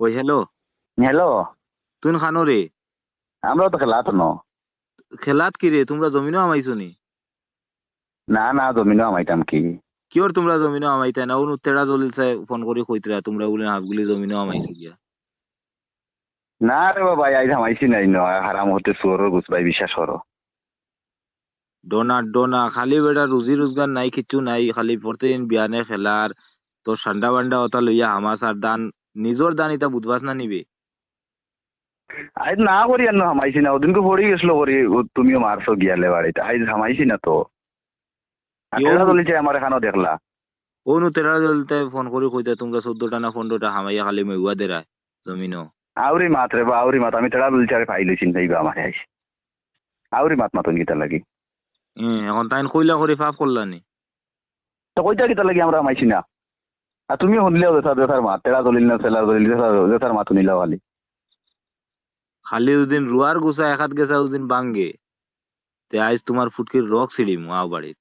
ওই hello, hello. তুই খানো রে? আমরাও তো খেলা তো ন। খেলাত কি রে, তোমরা জমিনও আমাইছো নি? না না, জমিনও আমাইতাম কি। কিওর তোমরা জমিনও আমাইতা না? অনু তেরা জলিলছে ফোন করে কইতরা তোমরা বলে হাফগুলি জমিনও আমাইছি গিয়া। না রে বাবা, আইজ আমাইছি নাই ন। হারাম হতে সুয়ারও গুছবাই, বিশ্বাস করো। ডোনা ডোনা খালি বেটা রুজি রোজগার নাই, কিচ্ছু নাই, খালি প্রতিদিন বিয়ানে খেলার তোর ঠান্ডা বান্ডা ওটা লইয়া হামাসার দান, নিজর দান ইটা বুঝবাস না নিবে। আইজ না করি আর হামাইছি না, ওদিনকে পড়ি গেছিল করি। তুমিও মারছো গিয়ালে বাড়িতে, আইজ হামাইছি না তো। আর কি ও ঠেলা চলিছে আমার এখানেও দেখলা। অনু তেরা জলিতে ফোন করে কইতা তোমরা 14টা না 15টা হামাইয়া খালি মেগুয়া দেরায় জমিনও। আউরি মাত রে বা, আউরি মাত। আমি ঠেলা চলছে আর পাইলে চিন্তাইবা আমার আইস। আউরি মাত মাতন গীতা লাগি। এখন তাইন কইলা করে ফাপ করলানি। তো কইতা গীতা লাগি আমরা হামাইছি না। আর তুমিও শুনলেও দেথার মাত, ঠেলা চলিল না ঠেলা চলিল, দেথার মাত শুনিলাও খালি। খালি ওদিন রুয়ার গুছা এক হাত গেছা ওদিন বাঙ্গে, তে আইজ তোমার ফুটকির রক ছিড়িম আও বাড়িত।